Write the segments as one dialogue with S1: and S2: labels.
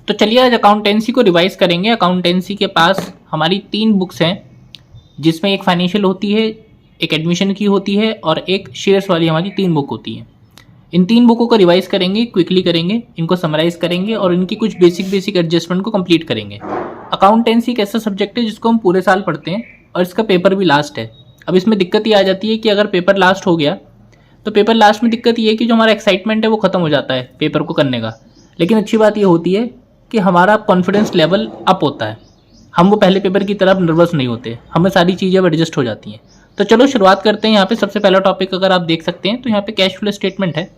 S1: तो चलिए आज अकाउंटेंसी को रिवाइज करेंगे। अकाउंटेंसी के पास हमारी 3 बुक्स हैं, जिसमें एक फाइनेंशियल होती है, एक एडमिशन की होती है और एक शेयर्स वाली हमारी 3 बुक होती हैं। इन 3 बुकों को रिवाइज करेंगे, क्विकली करेंगे, इनको समराइज करेंगे और इनकी कुछ बेसिक एडजस्टमेंट को कंप्लीट करेंगे। अकाउंटेंसी एक ऐसा सब्जेक्ट है जिसको हम पूरे साल पढ़ते हैं और इसका पेपर भी लास्ट है। अब इसमें दिक्कत ये आ जाती है कि अगर पेपर लास्ट हो गया तो पेपर लास्ट में दिक्कत ये है कि जो हमारा एक्साइटमेंट है वो खत्म हो जाता है पेपर को करने का। लेकिन अच्छी बात ये होती है कि हमारा कॉन्फिडेंस लेवल अप होता है, हम वो पहले पेपर की तरफ नर्वस नहीं होते, हमें सारी चीज़ें अब एडजस्ट हो जाती हैं। तो चलो शुरुआत करते हैं। यहाँ पे सबसे पहला टॉपिक अगर आप देख सकते हैं तो यहाँ पे कैश फ्लो स्टेटमेंट है।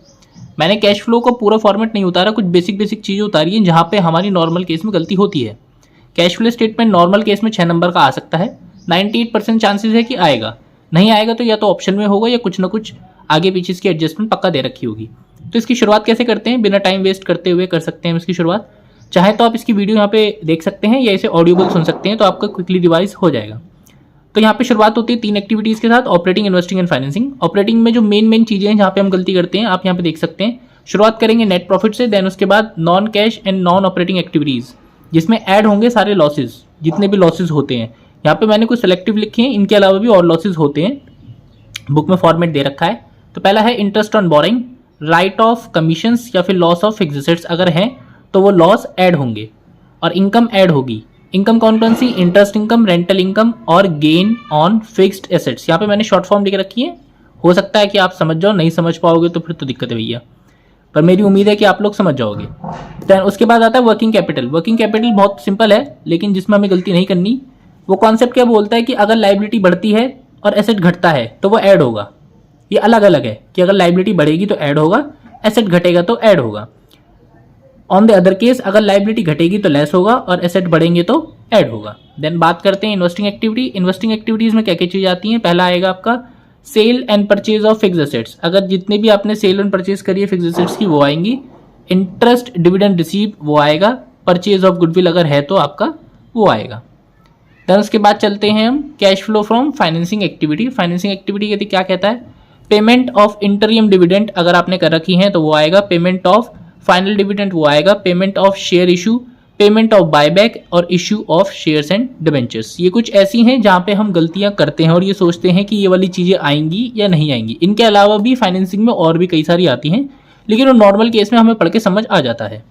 S1: मैंने कैश फ्लो को पूरा फॉर्मेट नहीं उतारा, कुछ बेसिक चीज़ें उतारी हैं जहाँ पे हमारी नॉर्मल केस में गलती होती है। Cash flow statement normal case में 6 नंबर का आ सकता है, 98% चांसेस है कि आएगा। नहीं आएगा तो या तो ऑप्शन में होगा या कुछ ना कुछ आगे पीछे इसकी एडजस्टमेंट पक्का दे रखी होगी। तो इसकी शुरुआत कैसे करते हैं, बिना टाइम वेस्ट करते हुए कर सकते हैं इसकी शुरुआत। चाहे तो आप इसकी वीडियो यहाँ पे देख सकते हैं या इसे ऑडियोबल सुन सकते हैं, तो आपका क्विकली रिवाइज हो जाएगा। तो यहाँ पे शुरुआत होती है 3 एक्टिविटीज़ के साथ, operating, investing and financing. Operating में जो मेन चीज़ें हैं जहाँ पे हम गलती करते हैं आप यहाँ पे देख सकते हैं। शुरुआत करेंगे नेट प्रॉफिट से, देन उसके बाद non cash and non operating activities, जिसमें ऐड होंगे सारे लॉसेज, जितने भी लॉसेज होते हैं। यहाँ पे मैंने कुछ सेलेक्टिव लिखे हैं, इनके अलावा भी और लॉसेज होते हैं, बुक में फॉर्मेट दे रखा है। तो पहला है interest on boring, right of commissions या फिर लॉस ऑफ फिक्स्ड एसेट्स अगर हैं तो वो लॉस ऐड होंगे और इनकम ऐड होगी। इनकम कौन सी, इंटरेस्ट इनकम, रेंटल इनकम और गेन ऑन फिक्स्ड एसेट्स। यहाँ पे मैंने शॉर्ट फॉर्म लिख रखी है, हो सकता है कि आप समझ जाओ, नहीं समझ पाओगे तो फिर तो दिक्कत है भैया, पर मेरी उम्मीद है कि आप लोग समझ जाओगे। देन उसके बाद आता है वर्किंग कैपिटल। वर्किंग कैपिटल बहुत सिंपल है, लेकिन जिसमें हमें गलती नहीं करनी। वो कॉन्सेप्ट क्या बोलता है कि अगर लाइबिलिटी बढ़ती है और एसेट घटता है तो वो ऐड होगा। ये अलग अलग है कि अगर लाइबिलिटी बढ़ेगी तो ऐड होगा, एसेट घटेगा तो ऐड होगा। ऑन द अदर केस अगर लाइबिलिटी घटेगी तो लेस होगा और एसेट बढ़ेंगे तो ऐड होगा। देन बात करते हैं इन्वेस्टिंग एक्टिविटी। इन्वेस्टिंग एक्टिविटीज में क्या क्या चीज़ आती हैं। पहला आएगा आपका sale and purchase of fixed assets, अगर जितने भी आपने सेल एंड परचेज करी है फिक्स्ड एसेट्स की वो आएंगी। इंटरेस्ट डिविडेंड रिसीव वो आएगा। परचेज ऑफ गुडविल अगर है तो आपका वो आएगा। देन उसके बाद चलते हैं हम cash flow from financing activity. Financing activity यदि क्या कहता है, पेमेंट ऑफ इंटरियम डिविडेंड अगर आपने कर रखी है तो वो आएगा। पेमेंट ऑफ फाइनल डिविडेंड वो आएगा। Payment of share issue, payment of buyback और issue of shares and debentures. ये कुछ ऐसी हैं जहाँ पे हम गलतियाँ करते हैं और ये सोचते हैं कि ये वाली चीज़ें आएंगी या नहीं आएंगी। इनके अलावा भी फाइनेंसिंग में और भी कई सारी आती हैं, लेकिन वो नॉर्मल केस में हमें पढ़ के समझ आ जाता है।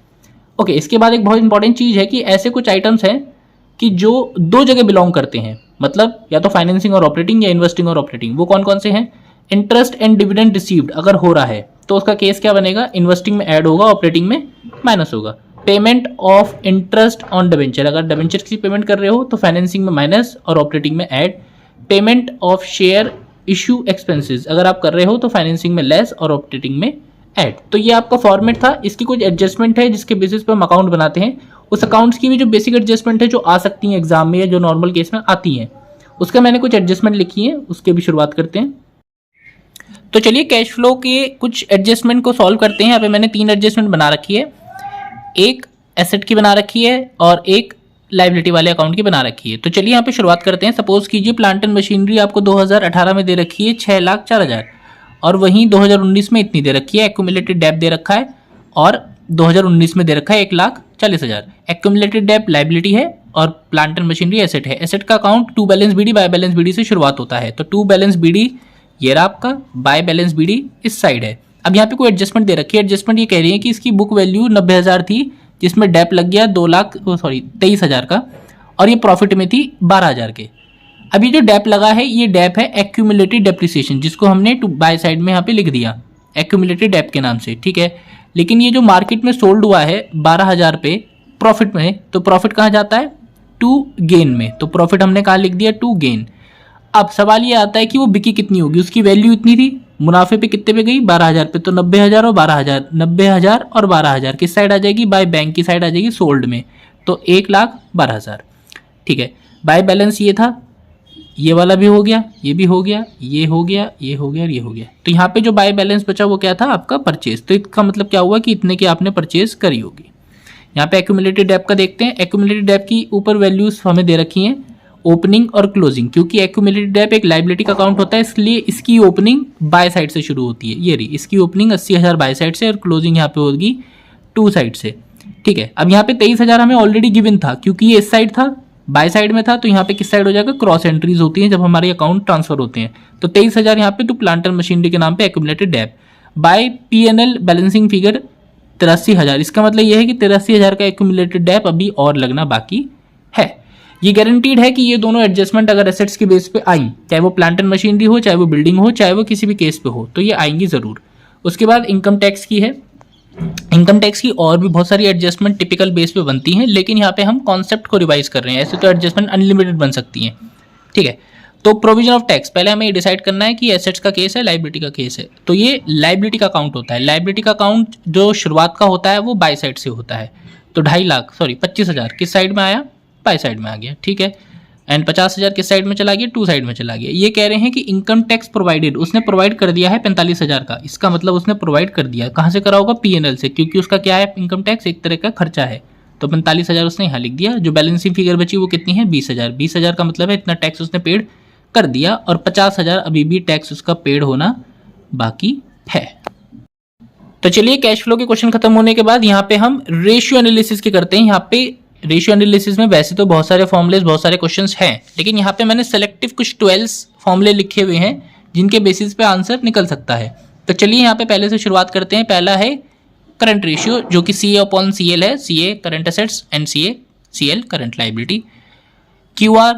S1: ओके, इसके बाद एक बहुत इंपॉर्टेंट चीज़ है कि ऐसे कुछ आइटम्स हैं कि जो 2 जगह बिलोंग करते हैं, मतलब या तो फाइनेंसिंग और ऑपरेटिंग या इन्वेस्टिंग और ऑपरेटिंग। वो कौन से हैं, इंटरेस्ट एंड डिविडेंड रिसीव्ड अगर हो रहा है तो उसका केस क्या बनेगा, इन्वेस्टिंग में ऐड होगा, ऑपरेटिंग में माइनस होगा। Payment of interest on debenture, अगर डिबेंचर की पेमेंट कर रहे हो तो फाइनेंसिंग में माइनस और ऑपरेटिंग में add. Payment of share issue expenses अगर आप कर रहे हो तो फाइनेंसिंग में लेस और ऑपरेटिंग में ऐड। तो ये आपका फॉर्मेट था। इसकी कुछ एडजस्टमेंट है जिसके बेसिस पर हम अकाउंट बनाते हैं। उस अकाउंट्स की भी जो बेसिक एडजस्टमेंट है जो आ सकती हैं एग्जाम में या जो नॉर्मल केस में आती हैं, उसका मैंने कुछ एडजस्टमेंट लिखी है, उसके भी शुरुआत करते हैं। तो चलिए कैश फ्लो के कुछ एडजस्टमेंट को सॉल्व करते हैं। यहाँ पे मैंने 3 एडजस्टमेंट बना रखी है, एक एसेट की बना रखी है और एक लाइबिलिटी वाले अकाउंट की बना रखी है। तो चलिए यहाँ पे शुरुआत करते हैं। सपोज कीजिए प्लांट एंड मशीनरी आपको 2018 में दे रखी है 6,04,000 और वहीं 2019 में इतनी दे रखी है। एक्यूमुलेटेड डेब्ट दे रखा है और 2019 में दे रखा है 1,40,000। एक्यूमुलेटेड डेब्ट लाइबिलिटी है और प्लांट एंड मशीनरी एसेट है। एसेट का account to balance BD by balance BD से शुरुआत होता है। तो टू बैलेंस बीडी ये रहा आपका, बाय बैलेंस बीडी इस साइड है। अब यहाँ पे कोई एडजस्टमेंट दे रखी है। एडजस्टमेंट ये कह रही है कि इसकी बुक वैल्यू 90,000 थी, जिसमें डेप लग गया 23,000 का और ये प्रॉफिट में थी 12,000 के। अब ये जो डेप लगा है ये डेप है एक्यूमुलेटेड डेप्रिसिएशन, जिसको हमने टू बाय साइड में यहाँ पे लिख दिया एक्यूमुलेटेड डेप के नाम से, ठीक है। लेकिन ये जो मार्केट में सोल्ड हुआ है 12,000 पे प्रॉफिट में, तो प्रॉफिट कहाँ जाता है, टू गेन में। तो प्रॉफिट हमने कहाँ लिख दिया, टू गेन। अब सवाल ये आता है कि वो बिकी कितनी होगी, उसकी वैल्यू इतनी थी, मुनाफे पे कितने पे गई 12,000 पे, तो 90,000 और 12,000, 90,000 और 12,000 किस साइड आ जाएगी, बाय बैंक की साइड आ जाएगी, सोल्ड में, तो 1,12,000, ठीक है। बाय बैलेंस ये था, ये वाला भी हो गया, ये भी हो गया, ये हो गया, ये हो गया और ये हो गया। तो यहाँ पे जो बाय बैलेंस बचा वो क्या था, आपका परचेज। तो इसका मतलब क्या हुआ कि इतने की आपने परचेज करी होगी। यहाँ पे एक्यूमुलेटेड डेप का देखते हैं। एक्यूमुलेटेड डेप की ऊपर वैल्यूज हमें दे रखी हैं, ओपनिंग और क्लोजिंग, क्योंकि एक्यूमुलेटेड डेप एक लाइबिलिटी का अकाउंट होता है, इसलिए इसकी ओपनिंग बाय साइड से शुरू होती है। ये रही इसकी ओपनिंग 80,000 बाय साइड से और क्लोजिंग यहाँ पे होगी टू साइड से, ठीक है। अब यहाँ पे 23,000 हमें ऑलरेडी गिवन था, क्योंकि ये इस साइड था, बाय साइड में था, तो यहाँ पे किस साइड हो जाएगा, क्रॉस एंट्रीज होती हैं जब हमारे अकाउंट ट्रांसफर होते हैं। तो 23,000 यहाँ पे टू प्लांट एंड मशीनरी के नाम पे accumulated debt by PNL balancing figure 83,000। इसका मतलब ये है कि 83,000 का एक्यूमुलेटेड डेट अभी और लगना बाकी है। ये गारंटीड है कि ये दोनों एडजस्टमेंट अगर एसेट्स के बेस पे आई, चाहे वो प्लांट एंड मशीनरी हो, चाहे वो बिल्डिंग हो, चाहे वो किसी भी केस पे हो, तो ये आएंगी जरूर। उसके बाद इनकम टैक्स की है। इनकम टैक्स की और भी बहुत सारी एडजस्टमेंट टिपिकल बेस पे बनती हैं, लेकिन यहाँ पे हम कॉन्सेप्ट को रिवाइज कर रहे हैं। ऐसे तो एडजस्टमेंट अनलिमिटेड बन सकती हैं, ठीक है। तो प्रोविजन ऑफ टैक्स, पहले हमें ये डिसाइड करना है कि एसेट्स का केस है, लाइबिलिटी का केस है। तो ये लाइबिलिटी का अकाउंट होता है। लाइबिलिटी का अकाउंट जो शुरुआत का होता है वो बाय साइड से होता है। तो 25,000 किस साइड में आया, बाय साइड में आ गया, ठीक है। एंड 50,000 किस साइड में चला गया, टू साइड में चला गया। ये कह रहे हैं कि इनकम टैक्स प्रोवाइडेड, उसने प्रोवाइड कर दिया है 45,000 का। इसका मतलब उसने प्रोवाइड कर दिया, कहाँ से करा होगा, पीएनएल से, क्योंकि उसका क्या है, इनकम टैक्स एक तरह का खर्चा है। तो 45,000 उसने यहाँ लिख दिया। जो बैलेंसिंग फिगर बची वो कितनी है, 20,000। 20,000 का मतलब है इतना टैक्स उसने पेड कर दिया, और 50,000 अभी भी टैक्स उसका पेड होना बाकी है। तो चलिए कैश फ्लो के क्वेश्चन खत्म होने के बाद यहाँ पे हम रेशियो एनालिसिस के करते हैं। यहाँ पे रेशियो एनालिसिस में वैसे तो बहुत सारे फॉर्मुलेस, बहुत सारे क्वेश्चंस हैं, लेकिन यहाँ पे मैंने सेलेक्टिव कुछ 12 फॉर्मुले लिखे हुए हैं जिनके बेसिस पे आंसर निकल सकता है। तो चलिए यहाँ पे पहले से शुरुआत करते हैं। पहला है करंट रेशियो, जो कि CA/CL है। CA current assets and CL current liability. QR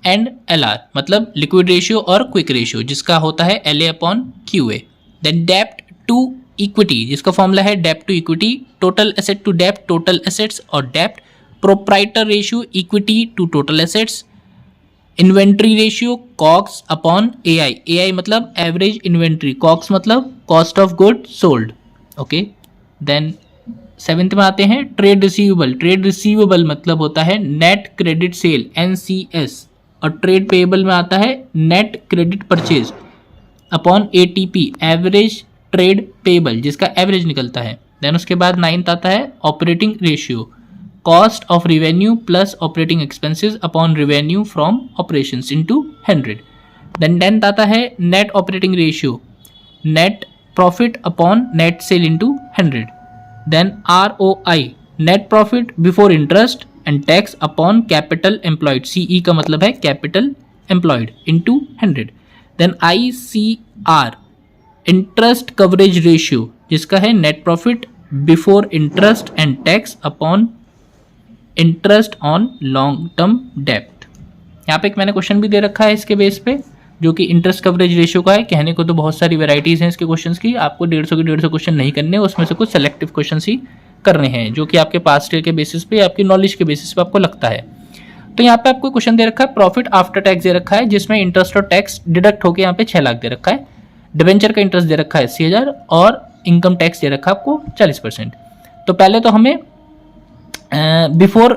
S1: and LR मतलब लिक्विड रेशियो और क्विक रेशियो, जिसका होता है LA/QA। Then dept to equity, जिसका फॉर्मूला है डेप्ट to equity, total asset to dept, total assets और डेप्ट। Proprietor ratio, equity to total assets. Inventory ratio, COX upon AI। AI मतलब average inventory, COX मतलब cost of good sold, okay. Then 7th में आते हैं trade receivable. Trade receivable मतलब होता है net credit sale, NCS। और ट्रेड पेएबल में आता है net credit purchase upon ATP, average trade payable, जिसका एवरेज निकलता है। देन उसके बाद 9th आता है operating ratio, cost of revenue plus operating expenses upon revenue from operations into 100। Then 10th आता है net operating ratio, net profit upon net sale into 100। Then ROI, net profit before interest and tax upon capital employed, CE का मतलब है capital employed, into 100। Then ICR, interest coverage ratio, जिसका है net profit before interest and tax upon interest on long term डेप्ट। यहाँ पे एक मैंने क्वेश्चन भी दे रखा है इसके बेस पे, जो कि इंटरेस्ट कवरेज रेशियो का है। कहने को तो बहुत सारी वैरायटीज हैं इसके क्वेश्चंस की, आपको 150 के 150 क्वेश्चन नहीं करने, उसमें से कुछ सेलेक्टिव क्वेश्चन ही करने हैं, जो कि आपके पास्ट ईयर के बेसिस पे, आपकी नॉलेज के बेसिस पे आपको लगता है। तो यहाँ पे आपको क्वेश्चन दे रखा है, प्रॉफिट आफ्टर टैक्स दे रखा है, जिसमें इंटरेस्ट और टैक्स डिडक्ट होकर यहाँ पे 6 लाख दे रखा है। डिवेंचर का इंटरेस्ट दे रखा है 80,000 और इनकम टैक्स दे रखा है आपको 40%। तो पहले तो हमें बिफोर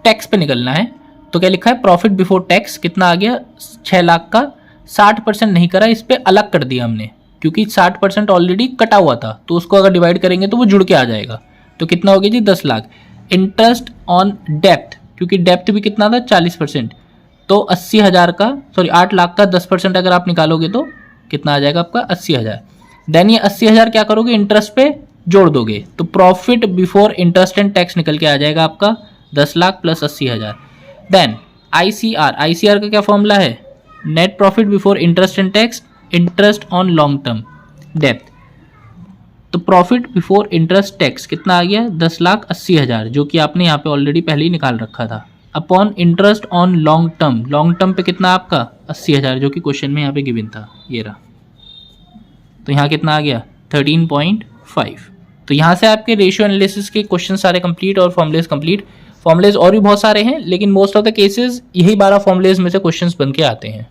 S1: टैक्स पे निकलना है। तो क्या लिखा है, प्रॉफिट बिफोर टैक्स कितना आ गया, 6 लाख का। 60% नहीं करा, इस पे अलग कर दिया हमने, क्योंकि 60% ऑलरेडी कटा हुआ था, तो उसको अगर डिवाइड करेंगे तो वो जुड़ के आ जाएगा। तो कितना हो गया जी, 10 लाख। इंटरेस्ट ऑन डेप्थ, क्योंकि डेप्थ भी कितना था, 40%, तो 80,000 का, सॉरी 8 लाख का 10% अगर आप निकालोगे तो कितना आ जाएगा आपका, 80,000। देन ये 80,000 क्या करोगे, इंटरेस्ट पे जोड़ दोगे, तो profit before interest and tax निकल के आ जाएगा आपका 10 लाख प्लस 80,000। देन ICR का क्या फॉर्मूला है, net profit before interest and tax, interest on long term depth. तो प्रॉफिट बिफोर इंटरेस्ट टैक्स कितना आ गया, 10,80,000, जो कि आपने यहाँ पे ऑलरेडी पहले ही निकाल रखा था, upon interest on long term. Long term पे कितना आपका 80,000, जो कि क्वेश्चन में यहाँ पे गिवन था, ये रहा। तो यहाँ कितना आ गया 13.5। तो यहाँ से आपके रेशियो एनालिसिस के क्वेश्चन सारे कंप्लीट और फॉर्मुलेज कंप्लीट। फॉर्मुलेज और भी बहुत सारे हैं, लेकिन मोस्ट ऑफ द केसेस यही 12 फॉर्मुलेज में से क्वेश्चंस बन के आते हैं।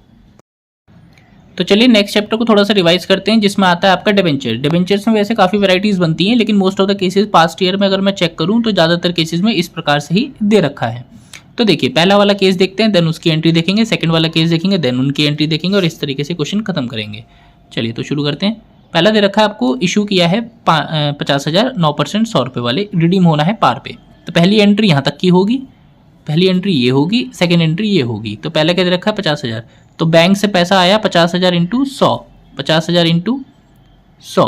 S1: तो चलिए नेक्स्ट चैप्टर को थोड़ा सा रिवाइज करते हैं, जिसमें आता है आपका डिबेंचर। डिबेंचर्स में वैसे काफ़ी वैराइटीज़ बनती हैं, लेकिन most of the cases past year में अगर मैं चेक करूँ तो ज़्यादातर केसेस में इस प्रकार से ही दे रखा है। तो देखिए पहला वाला केस देखते हैं, देन उसकी एंट्री देखेंगे, सेकंड वाला केस देखेंगे, देन उनकी एंट्री देखेंगे, और इस तरीके से क्वेश्चन खत्म करेंगे। चलिए तो शुरू करते हैं। पहला दे रखा है आपको, इशू किया है 50,000, 9% 100 रुपये वाले, रिडीम होना है पार पे। तो पहली एंट्री यहाँ तक की होगी, पहली एंट्री ये होगी, सेकेंड एंट्री ये होगी। तो पहले क्या दे रखा है 50,000, तो बैंक से पैसा आया 50,000 इंटू 100, 50,000 इंटू 100,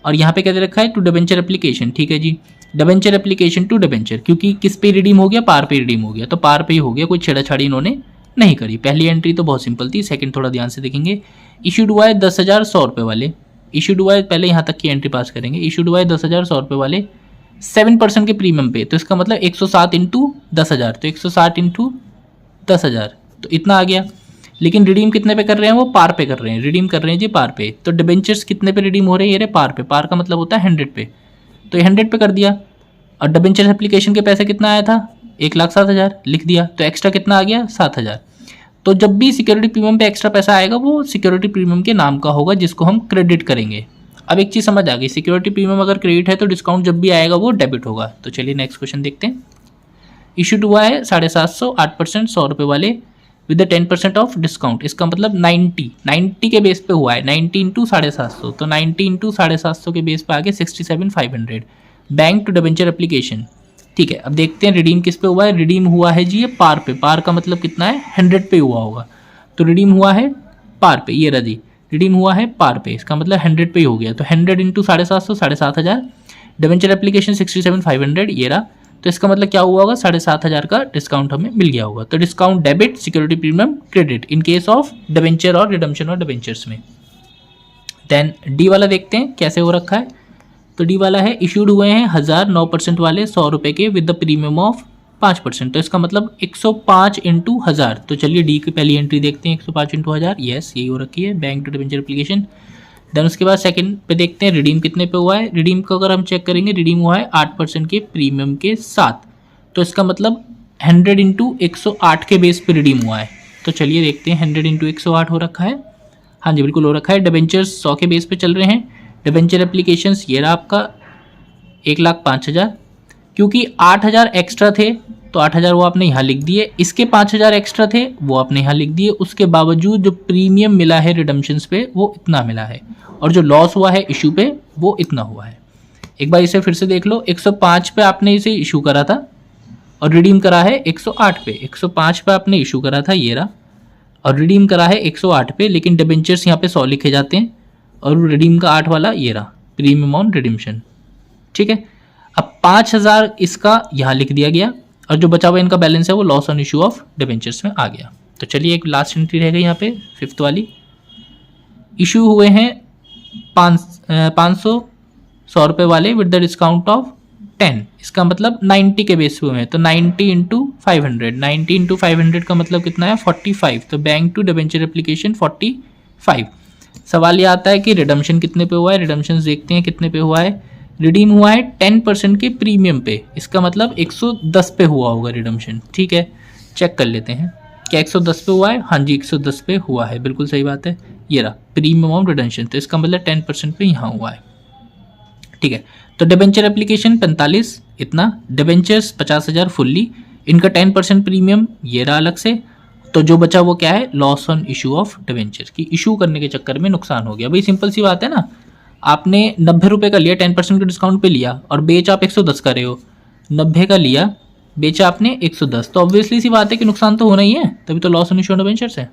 S1: और यहाँ पे क्या दे रखा है टू डिबेंचर एप्लीकेशन, ठीक है जी। डिबेंचर एप्लीकेशन टू डिबेंचर, क्योंकि किस पे रिडीम हो गया, पार पे रिडीम हो गया, तो पार पे ही हो गया, कोई छेड़ाछाड़ी इन्होंने नहीं करी। पहली एंट्री तो बहुत सिंपल थी, सेकंड थोड़ा ध्यान से देखेंगे। इशूड हुआ है 10,000 100 रुपये वाले, इशूड हुआ है, पहले यहाँ तक की एंट्री पास करेंगे। इशूड हुआ है 10,000 100 रुपये वाले 7% के प्रीमियम पे, तो इसका मतलब 160 इंटू 10,000, तो 160 इंटू 10,000 तो इतना आ गया। लेकिन रिडीम कितने पे कर रहे हैं, वो पार पे कर रहे हैं, रिडीम कर रहे हैं जी पार पे। तो डिबेंचर्स कितने पे रिडीम हो रहे हैं, ये पार पे, पार का मतलब होता है 100 पे, तो ये 100 पे कर दिया। और डिबेंचर एप्लीकेशन के पैसे कितना आया था, 1,07,000 लिख दिया, तो एक्स्ट्रा कितना आ गया, 7,000। तो जब भी सिक्योरिटी प्रीमियम पे एक्स्ट्रा पैसा आएगा वो सिक्योरिटी प्रीमियम के नाम का होगा, जिसको हम क्रेडिट करेंगे। अब एक चीज़ समझ आ गई, सिक्योरिटी प्रीमियम अगर क्रेडिट है तो डिस्काउंट जब भी आएगा वो डेबिट होगा। तो चलिए नेक्स्ट क्वेश्चन देखते हैं। इशूड हुआ है 750, 8% 100 रुपये वाले विद द 10% ऑफ डिस्काउंट, इसका मतलब 90 के बेस पे हुआ है, 90 इंटू 750, तो 90 इंटू 750 के बेस पे आ गया 67,500 बैंक टू डिबेंचर एप्लीकेशन। ठीक है, अब देखते हैं रिडीम किस पे हुआ है। रिडीम हुआ है जी ये पार पे, पार का मतलब कितना है, 100 पे हुआ होगा, तो रिडीम हुआ है पार पे, ये रहा जी, रिडीम हुआ है पार पे, इसका मतलब 100 पे ही हो गया, तो 100 इंटू 750, 7,500, डिबेंचर एप्लीकेशन 67,500 ये रहा, तो इसका मतलब क्या हुआ होगा, 7,500 का डिस्काउंट हमें मिल गया होगा। तो discount debit, security premium credit in case of debenture और रिडम्पशन और डिबेंचर्स में। देन डी वाला देखते हैं कैसे हो रखा है। तो डी वाला है इशूड हुए हैं 1,000 9% वाले 100 रुपये के विद द प्रीमियम ऑफ 5%, तो इसका मतलब 105 इंटू 1000। तो चलिए डी की पहली एंट्री देखते हैं, 105 इंटू 1000, यस यही हो रखी है, bank to debenture application. Then उसके बाद सेकंड पे देखते हैं रिडीम कितने पे हुआ है। रिडीम को अगर हम चेक करेंगे, रिडीम हुआ है 8% के प्रीमियम के साथ, तो इसका मतलब 100 इंटू 108 के बेस पे रिडीम हुआ है। तो चलिए देखते हैं, 100 इंटू 108 हो रखा है, हाँ जी बिल्कुल हो रखा है। डिबेंचर्स 100 के बेस पे चल रहे हैं, डिबेंचर एप्लीकेशंस ये रहा आपका 1,05,000, क्योंकि 8,000 एक्स्ट्रा थे तो 8,000 वो आपने यहाँ लिख दिए, इसके 5,000 एक्स्ट्रा थे वो आपने यहाँ लिख दिए, उसके बावजूद जो प्रीमियम मिला है रिडम्पशंस पे वो इतना मिला है, और जो लॉस हुआ है इशू पे वो इतना हुआ है। एक बार इसे फिर से देख लो, 105 पे आपने इसे इशू करा था और रिडीम करा है 108 पे, 105 पे आपने इशू करा था ये रहा, और रिडीम करा है 108 पे, लेकिन डिबेंचर्स यहाँ पे 100 लिखे जाते हैं और रिडीम का 8 वाला ये रहा, प्रीमियम ऑन रिडीम्शन। ठीक है, अब 5,000 इसका यहाँ लिख दिया गया, और जो बचा हुआ इनका बैलेंस है वो loss on issue of debentures में आ गया। तो चलिए एक लास्ट एंट्री रह गई यहाँ पे, फिफ्थ वाली। इशू हुए हैं 500 100 रुपये वाले विद द डिस्काउंट ऑफ 10, इसका मतलब 90 के बेस पे हुए हैं, तो 90 इंटू 500, 90 इंटू 500 का मतलब कितना है 45, तो बैंक टू डिबेंचर एप्लीकेशन 45। सवाल ये आता है कि रिडम्पशन कितने पे हुआ है, रिडम्पशन देखते हैं कितने पे हुआ है। रिडीम हुआ है 10% के प्रीमियम पे, इसका मतलब 110 पे हुआ होगा रिडम्पशन। ठीक है, चेक कर लेते हैं क्या 110 पे हुआ है, हाँ जी 110 पे हुआ है, बिल्कुल सही बात है, ये रहा प्रीमियम ऑफ रिडम्पशन, तो इसका मतलब 10% पे यहाँ हुआ है। ठीक है, तो डिबेंचर एप्लीकेशन 45 इतना, डिबेंचर्स 50,000 फुल्ली, इनका 10% प्रीमियम ये रहा अलग से, तो जो बचा वो क्या है, loss on issue of debenture, की इशू करने के चक्कर में नुकसान हो गया। भाई सिंपल सी बात है ना, आपने 90 रुपये का लिया, 10% के डिस्काउंट पे लिया, और बेच आप 110 का रहे हो, 90 का लिया बेचा आपने 110, तो ऑब्वियसली सी बात है कि नुकसान तो होना ही है, तभी तो loss on issue of debentures है।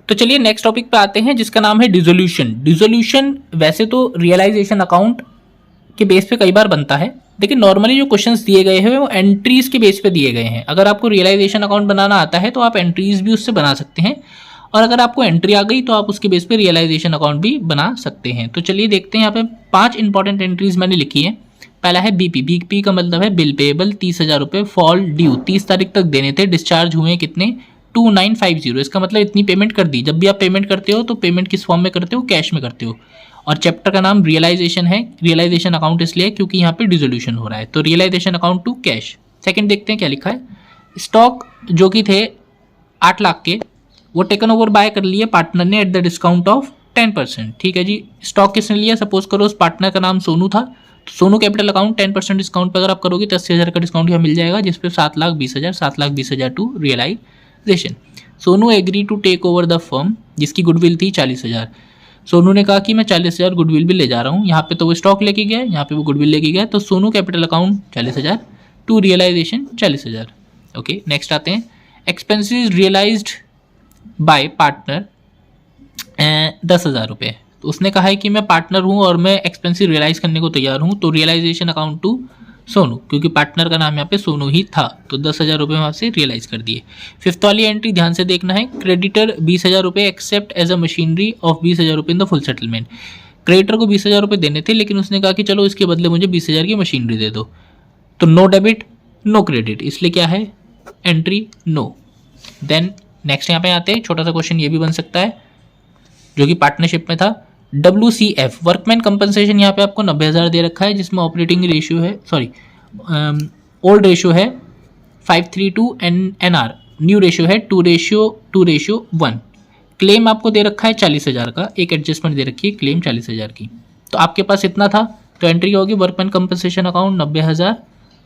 S1: तो चलिए नेक्स्ट टॉपिक पे आते हैं, जिसका नाम है डिसोल्यूशन। डिसोल्यूशन वैसे तो रियलाइजेशन अकाउंट के बेस पे कई बार बनता है, लेकिन नॉर्मली जो क्वेश्चंस दिए गए हैं वो एंट्रीज के बेस पे दिए गए हैं। अगर आपको रियलाइजेशन अकाउंट बनाना आता है तो आप एंट्रीज भी उससे बना सकते हैं, और अगर आपको एंट्री आ गई तो आप उसके बेस पे रियलाइजेशन अकाउंट भी बना सकते हैं। तो चलिए देखते हैं, यहाँ पे 5 इंपॉर्टेंट एंट्रीज मैंने लिखी है। पहला है बीपी, बीपी का मतलब है बिल पेएबल 30,000 रुपये, फॉल ड्यू 30 तारीख तक देने थे, डिस्चार्ज हुए कितने 2950, इसका मतलब इतनी पेमेंट कर दी। जब भी आप पेमेंट करते हो तो पेमेंट किस फॉर्म में करते हो, कैश में करते हो, और चैप्टर का नाम रियलाइजेशन है, रियलाइजेशन अकाउंट इसलिए क्योंकि यहाँ पे डिसोल्यूशन हो रहा है, तो realisation account to cash. Second देखते हैं क्या लिखा है, स्टॉक जो कि थे 8 लाख के, वो टेकन ओवर बाय कर लिए पार्टनर ने एट द डिस्काउंट ऑफ 10%। ठीक है जी, स्टॉक किसने लिया, सपोज करो उस पार्टनर का नाम सोनू था, तो सोनू कैपिटल अकाउंट 10% डिस्काउंट पर अगर आप करोगे तो 80,000 का डिस्काउंट यहाँ मिल जाएगा, जिसपे 7,20,000, 7,20,000 to realisation. Sonu agree to take over the firm, जिसकी गुडविल थी 40,000। सोनू ने कहा कि मैं 40,000 गुडविल भी ले जा रहा हूँ, यहाँ पे तो वो स्टॉक लेके गया, यहाँ पे वो गुडविल लेके गया, तो Sonu capital account 40,000 to realisation 40,000। Okay, next आते हैं, एक्सपेंसेस रियलाइज्ड बाय पार्टनर 10,000 रुपये, तो उसने कहा है कि मैं पार्टनर हूँ और मैं एक्सपेंसिव रियलाइज करने को तैयार हूँ, तो रियलाइजेशन अकाउंट टू सोनू, क्योंकि पार्टनर का नाम यहाँ पे सोनू ही था, तो 10,000 रुपये वहाँ से रियलाइज कर दिए। फिफ्थ वाली एंट्री ध्यान से देखना है, क्रेडिटर 20,000 रुपये accept as a machinery of 20,000 रुपये in the full settlement. Creditor को 20,000 रुपये देने थे, लेकिन उसने कहा कि चलो इसके बदले मुझे 20,000 की मशीनरी दे दो, तो नो डेबिट नो क्रेडिट, इसलिए क्या है एंट्री नो। देन नेक्स्ट यहाँ पे आते हैं, छोटा सा क्वेश्चन ये भी बन सकता है जो कि पार्टनरशिप में था। WCF वर्कमैन कंपनसेशन यहाँ पे आपको 90,000 दे रखा है, जिसमें ऑपरेटिंग रेशियो है, सॉरी ओल्ड रेशियो है 5:3 NR, न्यू रेशियो है 2:1। क्लेम आपको दे रखा है 40,000 का, एक एडजस्टमेंट दे रखी है क्लेम 40,000 की, तो आपके पास इतना था, तो एंट्री होगी वर्कमैन कंपनसेशन अकाउंट 90,000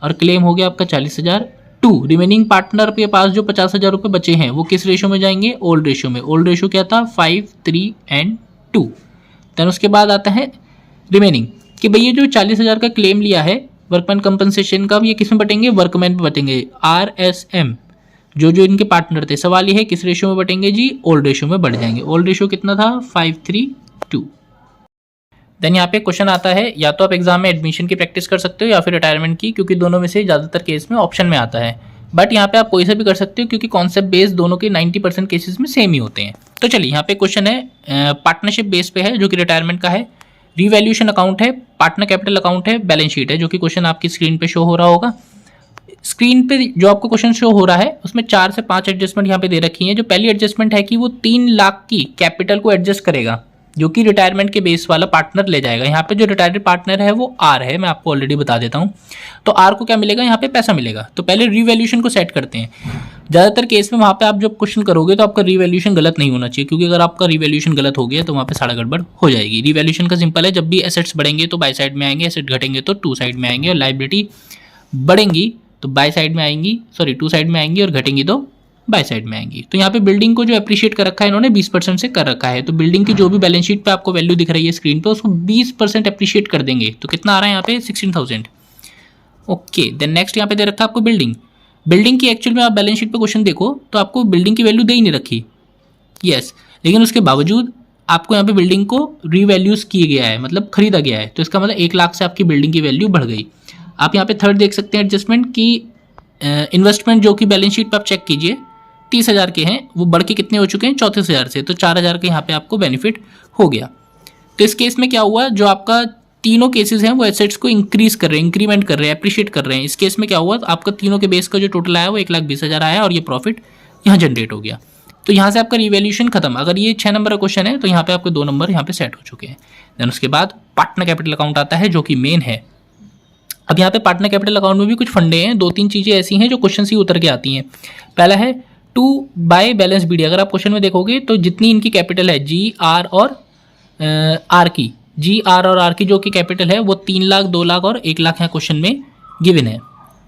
S1: और क्लेम हो गया आपका 40,000। रिमेनिंग पार्टनर के पास जो 50,000 रुपये बचे हैं वो किस रेशियो में जाएंगे, ओल्ड रेशियो में। ओल्ड रेशियो क्या था 5, 3 and 2। देन उसके बाद आता है रिमेनिंग कि भैया जो 40,000 का क्लेम लिया है वर्कमैन कंपनसेशन का, ये किस में बटेंगे, वर्कमैन में बटेंगे, RSM जो जो इनके पार्टनर थे। सवाल ये है किस रेशियो में बटेंगे जी, ओल्ड रेशियो में बढ़ जाएंगे। ओल्ड रेशियो कितना था 5:3:2। देन यहाँ पे क्वेश्चन आता है, या तो आप एग्जाम में एडमिशन की प्रैक्टिस कर सकते हो या फिर रिटायरमेंट की, क्योंकि दोनों में से ज़्यादातर केस में ऑप्शन में आता है, बट यहाँ पे आप कोई सा भी कर सकते हो क्योंकि कॉन्सेप्ट बेस दोनों के 90% केसेस में सेम ही होते हैं। तो चलिए यहाँ पे क्वेश्चन है पार्टनरशिप बेस पे है जो कि रिटायरमेंट का है, रिवैल्यूएशन अकाउंट है, पार्टनर कैपिटल अकाउंट है, बैलेंस शीट है, जो कि क्वेश्चन आपकी स्क्रीन पे शो हो रहा होगा। स्क्रीन पे जो आपको क्वेश्चन शो हो रहा है उसमें 4 से 5 एडजस्टमेंट यहाँ पे दे रखी है। जो पहली एडजस्टमेंट है कि वो 3 लाख की कैपिटल को एडजस्ट करेगा, जो कि रिटायरमेंट के बेस वाला पार्टनर ले जाएगा। यहाँ पे जो रिटायर्ड पार्टनर है वो आर है, मैं आपको ऑलरेडी बता देता हूँ। तो आर को क्या मिलेगा, यहाँ पे पैसा मिलेगा। तो पहले रिवैल्यूएशन को सेट करते हैं। ज़्यादातर केस में वहाँ पे आप जब क्वेश्चन करोगे तो आपका रिवैल्यूएशन गलत नहीं होना चाहिए, क्योंकि अगर आपका रिवैल्यूएशन गलत हो गया तो वहाँ पे सारा गड़बड़ हो जाएगी। रिवैल्यूएशन का सिंपल है, जब भी एसेट्स बढ़ेंगे तो बाई साइड में आएंगे, एसेट घटेंगे तो टू साइड में आएंगे, और लाइबिलिटी बढ़ेंगी तो बाई साइड में आएंगी, सॉरी टू साइड में आएंगी, और घटेंगी तो बाई साइड में आएंगी। तो यहाँ पे बिल्डिंग को जो अप्रिशिएट कर रखा है इन्होंने 20% से कर रखा है, तो बिल्डिंग की जो भी बैलेंस शीट पे आपको वैल्यू दिख रही है स्क्रीन पे, उसको 20% अप्रिशिएट कर देंगे। तो कितना आ रहा है यहाँ पे 16,000। ओके, देन नेक्स्ट यहाँ पे दे रखा है आपको बिल्डिंग। बिल्डिंग की एक्चुअल में आप बैलेंस शीट पे क्वेश्चन देखो तो आपको बिल्डिंग की वैल्यू दे ही नहीं रखी, यस, लेकिन उसके बावजूद आपको यहाँ पे बिल्डिंग को रीवैल्यूज किया गया है, मतलब खरीदा गया है। तो इसका मतलब 1 लाख से आपकी बिल्डिंग की वैल्यू बढ़ गई। आप यहाँ पे थर्ड देख सकते हैं एडजस्टमेंट की इन्वेस्टमेंट जो कि बैलेंस शीट पे आप चेक कीजिए 30,000 के हैं, वो बढ़ के कितने हो चुके हैं 34,000 से, तो 4,000 का यहाँ पे आपको बेनिफिट हो गया। तो इस केस में क्या हुआ, जो आपका तीनों केसेस हैं वो एसेट्स को इंक्रीज कर रहे हैं, इंक्रीमेंट कर रहे हैं, अप्रिशिएट कर रहे हैं। इस केस में क्या हुआ, आपका तीनों के बेस का जो टोटल आया वो 1,20,000 आया, और ये प्रॉफिट यहाँ जनरेट हो गया। तो यहाँ से आपका रिवैल्यूएशन खत्म। अगर ये 6 नंबर का क्वेश्चन है तो यहाँ पे आपके 2 नंबर यहाँ पे सेट हो चुके हैं। देन उसके बाद पार्टनर कैपिटल अकाउंट आता है जो कि मेन है। अब यहाँ पे पार्टनर कैपिटल अकाउंट में भी कुछ फंडे हैं, 2-3 चीज़ें ऐसी हैं जो क्वेश्चन से उतर के आती हैं। पहला है टू बाय बैलेंस बीडी। अगर आप क्वेश्चन में देखोगे तो जितनी इनकी कैपिटल है जी आर और आर की, जी आर और आर की जो कि कैपिटल है वो 3 लाख, 2 लाख और 1 लाख यहाँ क्वेश्चन में गिवन है,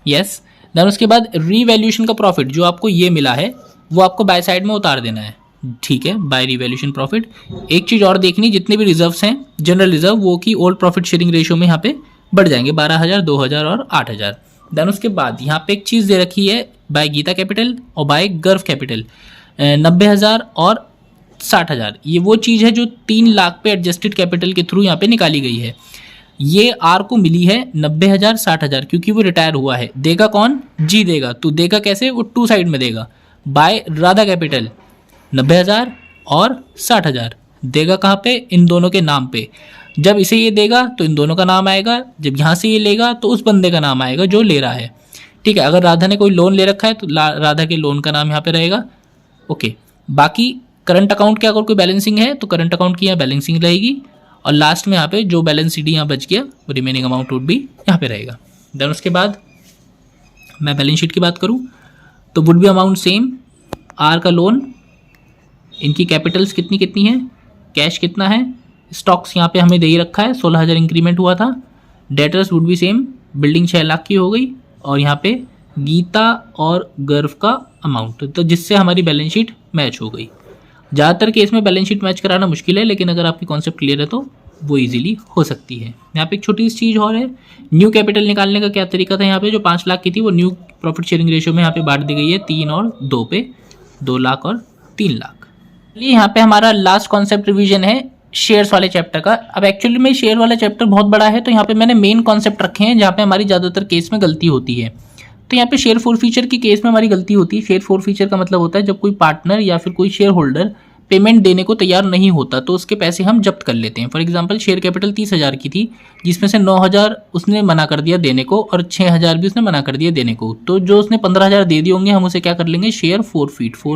S1: यस। देन उसके बाद रीवैल्यूएशन का प्रॉफिट जो आपको ये मिला है वो आपको बाय साइड में उतार देना है, ठीक है, बाय रीवैल्यूएशन प्रॉफिट। एक चीज़ और देखनी, जितने भी रिजर्व्स हैं जनरल रिजर्व वो की ओल्ड प्रॉफिट शेयरिंग रेशियो में यहाँ पे बढ़ जाएंगे, 12,000, 2,000 और 8,000। देन उसके बाद यहाँ पे एक चीज़ दे रखी है बाय गीता कैपिटल और बाय गर्व कैपिटल, 90,000 और 60,000। ये वो चीज़ है जो 3 लाख पे एडजस्टेड कैपिटल के थ्रू यहाँ पे निकाली गई है। ये आर को मिली है 90,000, 60,000, क्योंकि वो रिटायर हुआ है। देगा कौन, जी देगा। तो देगा कैसे, वो टू साइड में देगा, बाय राधा कैपिटल 90,000 और 60,000 देगा कहाँ पे, इन दोनों के नाम पे। जब इसे ये देगा तो इन दोनों का नाम आएगा, जब यहाँ से ये लेगा तो उस बंदे का नाम आएगा जो ले रहा है, ठीक है। अगर राधा ने कोई लोन ले रखा है तो राधा के लोन का नाम यहाँ पे रहेगा, ओके। बाकी करंट अकाउंट के अगर कोई बैलेंसिंग है तो करंट अकाउंट की यहाँ बैलेंसिंग रहेगी, और लास्ट में यहाँ पे जो बैलेंस सी डी यहाँ बच गया वो रिमेनिंग अमाउंट वुड भी यहाँ पे रहेगा। देन उसके बाद मैं बैलेंस शीट की बात करूँ तो would be amount same, R का लोन, इनकी कैपिटल्स कितनी कितनी है, कैश कितना है, स्टॉक्स यहाँ पे हमें दे ही रखा है, 16,000 इंक्रीमेंट हुआ था। Debtors would be same, building 6 lakh की हो गई, और यहाँ पे गीता और गर्व का अमाउंट, तो जिससे हमारी बैलेंस शीट मैच हो गई। ज़्यादातर केस में बैलेंस शीट मैच कराना मुश्किल है, लेकिन अगर आपकी कॉन्सेप्ट क्लियर है तो वो इजीली हो सकती है। यहाँ पे एक छोटी सी चीज़ और है, न्यू कैपिटल निकालने का क्या तरीका था। यहाँ पे जो 5 लाख की थी वो न्यू प्रॉफिट शेयरिंग रेशियो में यहाँ पे बांट दी गई है 3 और 2 पे, 2 लाख और 3 लाख। यहाँ पे हमारा लास्ट कॉन्सेप्ट रिवीजन है शेयर्स वाले चैप्टर का। अब एक्चुअली में शेयर वाला चैप्टर बहुत बड़ा है, तो यहाँ पे मैंने मेन कॉन्सेप्ट रखे हैं जहाँ पे हमारी ज़्यादातर केस में गलती होती है। तो यहाँ पे शेयर फोर फीचर की केस में हमारी गलती होती है। शेयर फोर फीचर का मतलब होता है जब कोई पार्टनर या फिर कोई शेयर होल्डर पेमेंट देने को तैयार नहीं होता तो उसके पैसे हम जब्त कर लेते हैं। फॉर एग्जांपल शेयर कैपिटल 30,000 की थी, जिसमें से 9,000 उसने मना कर दिया देने को और 6,000 भी उसने मना कर दिया देने को। तो जो उसने 15,000 दे दिए होंगे हम उसे क्या कर लेंगे, शेयर फोर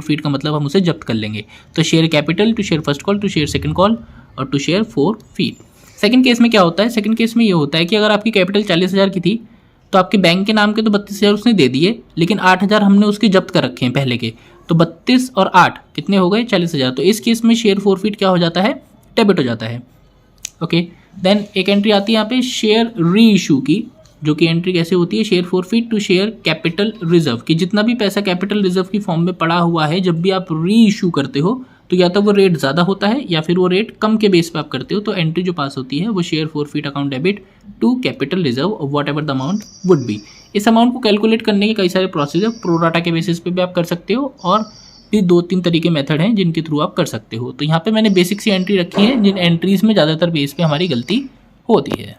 S1: फीट का मतलब हम उसे जब्त कर लेंगे। तो share capital to share first call to share second call और to share forfeit. Second case में क्या होता है, सेकंड केस में ये होता है कि अगर आपकी कैपिटल 40,000 की थी तो आपके बैंक के नाम के तो 32,000 उसने दे दिए, लेकिन 8,000 हमने उसके जब्त कर रखे हैं पहले के, तो 32 और 8 कितने हो गए, 40,000। तो इस केस में शेयर फोर फीट क्या हो जाता है, डेबिट हो जाता है। ओके, देन एक एंट्री आती है यहाँ पे शेयर री इशू की, जो कि एंट्री कैसे होती है, share forfeit to share capital reserve, कि जितना भी पैसा कैपिटल रिजर्व की फॉर्म में पड़ा हुआ है जब भी आप री इशू करते हो तो या तो वो रेट ज़्यादा होता है या फिर वो रेट कम के बेस पे आप करते हो, तो एंट्री जो पास होती है वो share forfeit account debit to capital reserve whatever the amount would be. इस अमाउंट को कैलकुलेट करने के कई सारे प्रोसेस है, प्रोराटा के बेसिस पे भी आप कर सकते हो और भी 2-3 तरीके मेथड हैं जिनके थ्रू आप कर सकते हो। तो यहाँ पे मैंने बेसिक सी एंट्री रखी है जिन एंट्रीज में ज़्यादातर बेस पे हमारी गलती होती है।